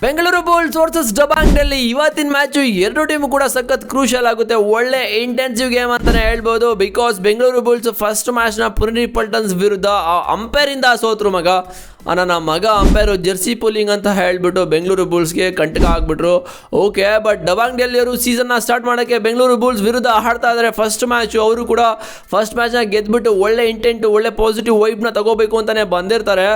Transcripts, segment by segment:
Bengaluru Bulls versus ಡಬಾಂಗ್ Delhi ಇವತ್ತಿನ match ಎರಡು team ಕೂಡ ಸಖತ್ ಕ್ರೂಷಿಯಲ್ ಆಗುತ್ತೆ. ಒಳ್ಳೆ ಇಂಟೆನ್ಸಿವ್ ಗೇಮ್ ಅಂತಾನೆ ಹೇಳ್ಬೋದು. ಬಿಕಾಸ್ ಬೆಂಗಳೂರು ಬುಲ್ಸ್ ಫಸ್ಟ್ ಮ್ಯಾಚ್ನ ಪುನೇರಿ ಪಲ್ಟನ್ಸ್ ವಿರುದ್ಧ ಅಂಪೈರಿಂದ ಸೋತ್ರು ನನ್ನ ಮಗ ಅಂಪೈರು ಜೆರ್ಸಿ ಪುಲ್ಲಿಂಗ್ ಅಂತ ಹೇಳ್ಬಿಟ್ಟು ಬೆಂಗಳೂರು ಬುಲ್ಸ್ಗೆ ಕಂಟಕ ಆಗ್ಬಿಟ್ರು. ಓಕೆ, ಬಟ್ ಡಬಾಂಗ್ ಡೆಲ್ಲಿಯವರು ಸೀಸನ್ನ ಸ್ಟಾರ್ಟ್ ಮಾಡೋಕ್ಕೆ ಬೆಂಗಳೂರು ಬುಲ್ಸ್ ವಿರುದ್ಧ ಆಡ್ತಾ ಇದ್ದಾರೆ. ಫಸ್ಟ್ ಮ್ಯಾಚು ಅವರು ಕೂಡ ಫಸ್ಟ್ ಮ್ಯಾಚ್ನ ಗೆದ್ಬಿಟ್ಟು ಒಳ್ಳೆ ಇಂಟೆಂಟು ಒಳ್ಳೆ ಪಾಸಿಟಿವ್ ವೈಬ್ನ ತಗೋಬೇಕು ಅಂತಲೇ ಬಂದಿರ್ತಾರೆ.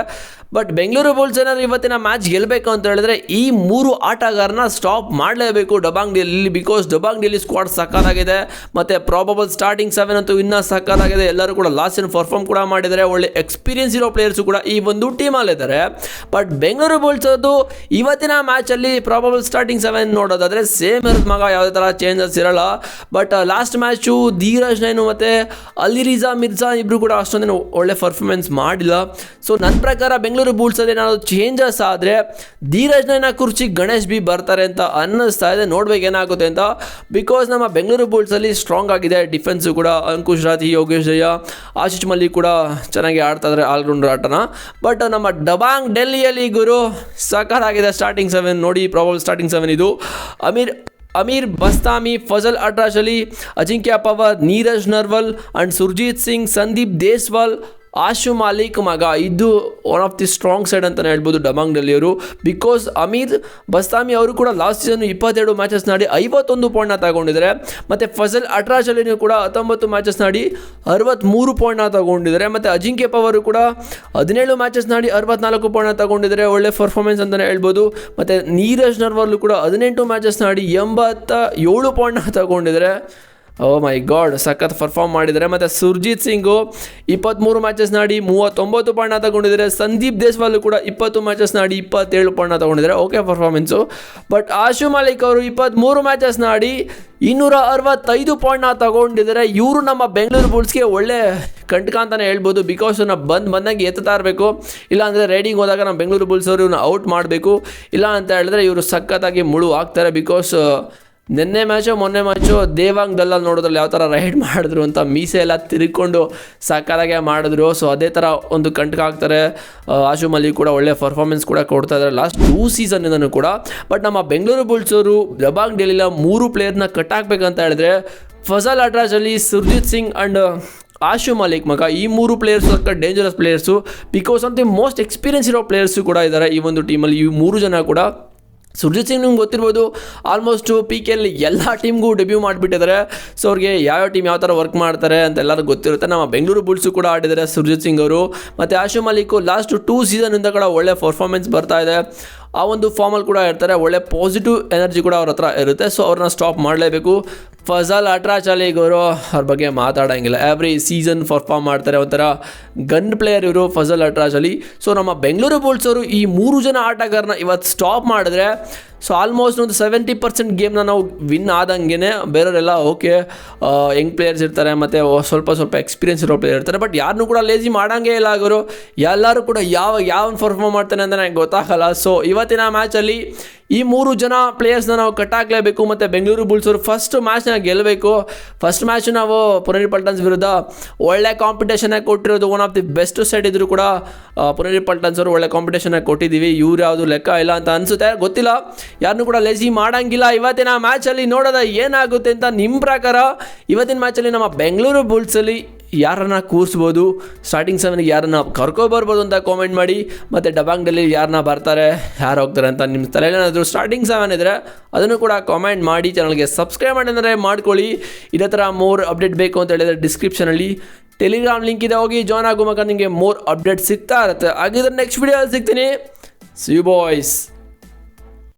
ಬಟ್ ಬೆಂಗಳೂರು ಬುಲ್ಸ್ ಏನಾದರೂ ಇವತ್ತಿನ ಮ್ಯಾಚ್ ಗೆಲ್ಲಬೇಕು ಅಂತ ಹೇಳಿದ್ರೆ ಈ ಮೂರು ಆಟಗಾರನ ಸ್ಟಾಪ್ ಮಾಡಲೇಬೇಕು ಡಬಾಂಗ್ ಡೆಲ್ಲಿ. ಬಿಕಾಸ್ ಡಬಾಂಗ್ ಡೆಲ್ಲಿ ಸ್ಕ್ವಾಡ್ ಸಕ್ಕತ್ತಾಗಿದೆ, ಮತ್ತು ಪ್ರಾಬಬಲ್ ಸ್ಟಾರ್ಟಿಂಗ್ 7 ಅಂತೂ ಇನ್ನೂ ಸಕ್ಕತ್ತಾಗಿದೆ. ಎಲ್ಲರೂ ಕೂಡ ಲಾಸ್ಟ್ ಇನ್ ಪರ್ಫಾರ್ಮ್ ಕೂಡ ಮಾಡಿದ್ದಾರೆ. ಒಳ್ಳೆ ಎಕ್ಸ್ಪೀರಿಯನ್ಸ್ ಇರೋ ಪ್ಲೇಯರ್ಸು ಕೂಡ ಈ ಒಂದು ಟೀಮಲ್ಲಿದ್ದಾರೆ. ಬಟ್ ಬೆಂಗಳೂರು ಬುಲ್ಸ್ ಅದು ಇವತ್ತಿನ ಮ್ಯಾಚಲ್ಲಿ ಪ್ರಾಬಬಲ್ ಸ್ಟಾರ್ಟಿಂಗ್ 7 ನೋಡೋದಾದರೆ ಸೇಮ್ ಇರೋದು ಯಾವುದೇ ಥರ ಚೇಂಜಸ್ ಇರೋಲ್ಲ. But last match Dheeraj nine ಮತ್ತು ಅಲಿರಿಜಾ ಮಿರ್ಜಾ ಇಬ್ಬರು ಕೂಡ ಅಷ್ಟೊಂದೇನು ಒಳ್ಳೆ ಪರ್ಫಾರ್ಮೆನ್ಸ್ ಮಾಡಿಲ್ಲ. ಸೊ ನನ್ನ ಪ್ರಕಾರ ಬೆಂಗಳೂರು ಬುಲ್ಸಲ್ಲಿ ಏನಾದರೂ ಚೇಂಜಸ್ ಆದರೆ ಧೀರಜ್ ನೈನ ಕುರ್ಚಿ ಗಣೇಶ್ ಬಿ ಬರ್ತಾರೆ ಅಂತ ಅನ್ನಿಸ್ತಾ ಇದೆ. ನೋಡ್ಬೇಕು ಏನಾಗುತ್ತೆ ಅಂತ. ಬಿಕಾಸ್ ನಮ್ಮ ಬೆಂಗಳೂರು ಬುಲ್ಸಲ್ಲಿ ಸ್ಟ್ರಾಂಗ್ ಆಗಿದೆ ಡಿಫೆನ್ಸು ಕೂಡ. ಅಂಕುಶ್ ರಾಥಿ, ಯೋಗೇಶ್ ಜಯ, ಆಶಿಷ್ ಮಲ್ಲಿಕ್ ಕೂಡ ಚೆನ್ನಾಗಿ ಆಡ್ತಾ ಇದ್ದಾರೆ ಆಲ್ರೌಂಡರ್ ಆಟನ. ಬಟ್ ನಮ್ಮ ಡಬಾಂಗ್ ಡೆಲ್ಲಿಯಲ್ಲಿ ಗುರು ಸಖತ್ತಾಗಿದೆ ಸ್ಟಾರ್ಟಿಂಗ್ 7 ನೋಡಿ. ಪ್ರಾಬಬಲ್ ಸ್ಟಾರ್ಟಿಂಗ್ 7 ಇದು ಅಮೀರ್ ಬಸ್ತಾಮಿ, ಫಜಲ್ ಅಟ್ರಾಶ್ ಅಲಿ, ಅಜಿಂಕ್ಯ ಪವರ್, ನೀರಜ್ ನರ್ವಲ್ ಅಂಡ್ ಸುರ್ಜಿತ್ ಸಿಂಗ್, ಸಂದೀಪ್ ದೇಸ್ವಾಲ್, ಆಶು ಮಾಲಿಕ್ ಇದು one of the strong side ಅಂತಲೇ ಹೇಳ್ಬೋದು ಡಬಾಂಗ್ ಡೆಲ್ಲಿಯವರು. ಬಿಕಾಸ್ ಅಮೀರ್ ಬಸ್ತಾಮಿ ಅವರು ಕೂಡ ಲಾಸ್ಟ್ ಸೀಸನ್ 22 ಮ್ಯಾಚಸ್ ನಾಡಿ 51 ಪಾಯಿಂಟ್ನ ತಗೊಂಡಿದ್ದಾರೆ. ಮತ್ತು ಫಜಲ್ ಅಟ್ರಾಶ್ ಅಲಿನೂ ಕೂಡ 19 ಮ್ಯಾಚಸ್ ನಾಡಿ 63 ಪಾಯಿಂಟ್ನ ತಗೊಂಡಿದ್ದಾರೆ. ಮತ್ತು ಅಜಿಂಕ್ಯ ಪವರು ಕೂಡ 17 ಮ್ಯಾಚಸ್ ನಾಡಿ 64 ಪಾಯಿಂಟ್ನ ತಗೊಂಡಿದ್ದಾರೆ. ಒಳ್ಳೆ ಪರ್ಫಾರ್ಮೆನ್ಸ್ ಅಂತಲೇ ಹೇಳ್ಬೋದು. ಮತ್ತು ನೀರಜ್ ನರ್ವಾಲ್ ಕೂಡ 18 ಮ್ಯಾಚಸ್ ನಾಡಿ 87 ಪಾಯಿಂಟ್ನ ತಗೊಂಡಿದ್ದಾರೆ. ಓ ಮೈ ಗಾಡ್, ಸಖತ್ ಪರ್ಫಾರ್ಮ್ ಮಾಡಿದ್ದಾರೆ. ಮತ್ತು ಸುರ್ಜಿತ್ ಸಿಂಗು 23 ಮ್ಯಾಚಸ್ ನಾಡಿ 39 ಪಾಯಿಂಟ್ನ ತಗೊಂಡಿದ್ದಾರೆ. ಸಂದೀಪ್ ದೇಸ್ವಾಲ್ ಕೂಡ 20 ಮ್ಯಾಚಸ್ ನಾಡಿ 27 ಪಾಯಿಂಟ್ನ ತಗೊಂಡಿದ್ದಾರೆ. Okay performance. ಬಟ್ ಆಶು ಮಾಲಿಕ್ ಅವರು 23 ಮ್ಯಾಚಸ್ ನಾಡಿ 265 ಪಾಯಿಂಟ್ನ ತಗೊಂಡಿದ್ದಾರೆ. ಇವರು ನಮ್ಮ ಬೆಂಗಳೂರು ಬುಲ್ಸ್ಗೆ ಒಳ್ಳೆ ಕಂಟಕ ಅಂತಲೇ ಹೇಳ್ಬೋದು. ಬಿಕಾಸ್ ಬಂದಂಗೆ ಎತ್ತಾ ಇರಬೇಕು. ಇಲ್ಲಾಂದರೆ ರೈಡಿಂಗ್ ಹೋದಾಗ ನಮ್ಮ ಬೆಂಗಳೂರು ಬುಲ್ಸ್ ಅವರು ಇವ್ರನ್ನ ಔಟ್ ಮಾಡಬೇಕು. ಇಲ್ಲ ಅಂತ ಹೇಳಿದ್ರೆ ಇವರು ಸಖತ್ತಾಗಿ ಮುಳು ಆಗ್ತಾರೆ. ಬಿಕಾಸ್ ಮೊನ್ನೆ ಮ್ಯಾಚು ದೇವಾಂಗ್ ದಲ್ಲಾಲ್ ನೋಡೋದ್ರಲ್ಲಿ ಯಾವ ಥರ ರೈಡ್ ಮಾಡಿದ್ರು ಅಂತ ಮೀಸೆ ಎಲ್ಲ ತಿರುಗಿಕೊಂಡು ಸಕ್ಕತ್ತಾಗೆ ಮಾಡಿದ್ರು. ಸೊ ಅದೇ ಥರ ಒಂದು ಕಂಟಕ ಆಗ್ತಾರೆ. ಆಶು ಮಲ್ಲಿಕ್ ಕೂಡ ಒಳ್ಳೆ ಪರ್ಫಾರ್ಮೆನ್ಸ್ ಕೂಡ ಕೊಡ್ತಾ ಇದ್ದಾರೆ ಲಾಸ್ಟ್ 2 ಸೀಸನ್ನಿಂದನೂ ಕೂಡ. ಬಟ್ ನಮ್ಮ ಬೆಂಗಳೂರು ಬುಲ್ಸ್ ಅವರು ಡಬಾಂಗ್ ಡೆಲ್ಲಿಲ 3 ಪ್ಲೇಯರ್ನ ಕಟ್ ಹಾಕಬೇಕಂತ ಹೇಳಿದ್ರೆ ಫಜಲ್ ಅಟ್ರಾಶ್ ಅಲಿ, ಸುರ್ಜಿತ್ ಸಿಂಗ್ ಆ್ಯಂಡ್ ಆಶು ಮಾಲಿಕ್ ಈ 3 players dangerous players. Because of the most experience ಇರೋ ಪ್ಲೇಯರ್ಸು ಕೂಡ ಇದ್ದಾರೆ ಈ ಒಂದು ಟೀಮಲ್ಲಿ. ಈ 3 ಜನ ಕೂಡ. ಸುರ್ಜಿತ್ ಸಿಂಗ್ ನಿಮ್ಗೆ ಗೊತ್ತಿರ್ಬೋದು, ಆಲ್ಮೋಸ್ಟು PKಯಲ್ಲಿ ಎಲ್ಲ ಟೀಮ್ಗೂ ಡೆಬ್ಯೂ ಮಾಡಿಬಿಟ್ಟಿದ್ದಾರೆ. ಸೊ ಅವ್ರಿಗೆ ಯಾವ ಟೀಮ್ ಯಾವ ಥರ ವರ್ಕ್ ಮಾಡ್ತಾರೆ ಅಂತ ಎಲ್ಲರೂ ಗೊತ್ತಿರುತ್ತೆ. ನಮ್ಮ ಬೆಂಗಳೂರು ಬುಲ್ಸು ಕೂಡ ಆಡಿದ್ದಾರೆ ಸುರ್ಜಿತ್ ಸಿಂಗ್ ಅವರು. ಮತ್ತು ಆಶು ಮಾಲಿಕ್ ಲಾಸ್ಟ್ 2 ಸೀಸನ್ನಿಂದ ಕೂಡ ಒಳ್ಳೆ ಪರ್ಫಾರ್ಮೆನ್ಸ್ ಬರ್ತಾ ಇದೆ. ಆ ಒಂದು ಫಾರ್ಮಲ್ಲಿ ಕೂಡ ಇರ್ತಾರೆ. ಒಳ್ಳೆ ಪಾಸಿಟಿವ್ ಎನರ್ಜಿ ಕೂಡ ಅವ್ರ ಹತ್ರ ಇರುತ್ತೆ. ಸೊ ಅವ್ರನ್ನ ಸ್ಟಾಪ್ ಮಾಡಲೇಬೇಕು. ಫಜಲ್ ಅಟ್ರಾಶ್ ಅಲಿಗ್ ಅವರು ಅವ್ರ ಬಗ್ಗೆ ಮಾತಾಡೋಂಗಿಲ್ಲ. ಎವ್ರಿ ಸೀಸನ್ ಪರ್ಫಾರ್ಮ್ ಮಾಡ್ತಾರೆ. ಒಂಥರ ಗನ್ ಪ್ಲೇಯರ್ ಇವರು ಫಜಲ್ ಅಟ್ರಾಶ್ ಅಲಿ. ಸೊ ನಮ್ಮ ಬೆಂಗಳೂರು ಬುಲ್ಸ್ ಅವರು ಈ 3 ಜನ ಆಟಗಾರನ ಇವತ್ತು ಸ್ಟಾಪ್ ಮಾಡಿದ್ರೆ ಸೊ ಆಲ್ಮೋಸ್ಟ್ ಒಂದು 70% ಗೇಮ್ನ ನಾವು ವಿನ್ ಆದಂಗೆ. ಬೇರೆಯವರೆಲ್ಲ ಓಕೆ ಯಂಗ್ ಪ್ಲೇಯರ್ಸ್ ಇರ್ತಾರೆ ಮತ್ತು ಸ್ವಲ್ಪ ಎಕ್ಸ್ಪೀರಿಯನ್ಸ್ ಇರೋ ಪ್ಲೇಯರ್ ಇರ್ತಾರೆ. ಬಟ್ ಯಾರನ್ನೂ ಕೂಡ ಲೇಜಿ ಮಾಡೋಂಗೇ ಇಲ್ಲ ಅವರು. ಎಲ್ಲರೂ ಕೂಡ ಯಾವ ಪರ್ಫಾರ್ಮ್ ಮಾಡ್ತಾನೆ ಅಂತ ನನಗೆ ಗೊತ್ತಾಗಲ್ಲ. ಸೊ ಇವತ್ತಿನ ಮ್ಯಾಚಲ್ಲಿ ಈ 3 ಜನ ಪ್ಲೇಯರ್ಸ್ನ ನಾವು ಕಟ್ ಹಾಕಲೇಬೇಕು. ಮತ್ತು ಬೆಂಗಳೂರು ಬುಲ್ಸ್ ಅವರು ಫಸ್ಟ್ ಮ್ಯಾಚ್ನ ಗೆಲ್ಲಬೇಕು. ಫಸ್ಟ್ ಮ್ಯಾಚ್ ನಾವು ಪುನೇರಿ ಪಲ್ಟನ್ಸ್ ವಿರುದ್ಧ ಒಳ್ಳೆ ಕಾಂಪಿಟೇಷನಾಗಿ ಕೊಟ್ಟಿರೋದು. One of the best side ಇದ್ದರೂ ಕೂಡ ಪುನೇರಿ ಪಲ್ಟನ್ಸ್ ಅವರು ಒಳ್ಳೆ ಕಾಂಪಿಟೇಷನಾಗಿ ಕೊಟ್ಟಿದ್ದೀವಿ. ಇವ್ರು ಯಾವುದು ಲೆಕ್ಕ ಇಲ್ಲ ಅಂತ ಅನಿಸುತ್ತೆ, ಗೊತ್ತಿಲ್ಲ. ಯಾರನ್ನೂ ಕೂಡ ಲೇಜಿ ಮಾಡೋಂಗಿಲ್ಲ. ಇವತ್ತಿನ ಮ್ಯಾಚಲ್ಲಿ ನೋಡೋದ ಏನಾಗುತ್ತೆ ಅಂತ ನಿಮ್ಮ ಪ್ರಕಾರ ಇವತ್ತಿನ ಮ್ಯಾಚಲ್ಲಿ ನಮ್ಮ ಬೆಂಗಳೂರು ಬುಲ್ಸಲ್ಲಿ ಯಾರನ್ನ ಕೂರಿಸ್ಬೋದು, ಸ್ಟಾರ್ಟಿಂಗ್ 7ಗೆ ಯಾರನ್ನ ಕರ್ಕೊಬರ್ಬೋದು ಅಂತ ಕಾಮೆಂಟ್ ಮಾಡಿ. ಮತ್ತು ಡಬಾಂಗ್ ಡೆಲ್ಲಿ ಯಾರನ್ನ ಬರ್ತಾರೆ, ಯಾರು ಹೋಗ್ತಾರೆ ಅಂತ ನಿಮ್ಮ ತಲೆಯಲ್ಲಿ ಏನಾದರೂ ಸ್ಟಾರ್ಟಿಂಗ್ 7 ಇದ್ದರೆ ಅದನ್ನು ಕೂಡ ಕಾಮೆಂಟ್ ಮಾಡಿ. ಚಾನಲ್ಗೆ ಸಬ್ಸ್ಕ್ರೈಬ್ ಮಾಡಿದರೆ ಮಾಡ್ಕೊಳ್ಳಿ. ಇದೇ ಥರ ಮೋರ್ ಅಪ್ಡೇಟ್ ಬೇಕು ಅಂತ ಹೇಳಿದರೆ ಡಿಸ್ಕ್ರಿಪ್ಷನಲ್ಲಿ ಟೆಲಿಗ್ರಾಮ್ ಲಿಂಕ್ ಇದೆ, ಹೋಗಿ ಜಾಯ್ನ್ ಆಗೋ ನಿಮಗೆ ಮೋರ್ ಅಪ್ಡೇಟ್ ಸಿಗ್ತಾ ಇರುತ್ತೆ. ಹಾಗಿದ್ರೆ ನೆಕ್ಸ್ಟ್ ವಿಡಿಯೋದಲ್ಲಿ ಸಿಗ್ತೀನಿ. See you boys.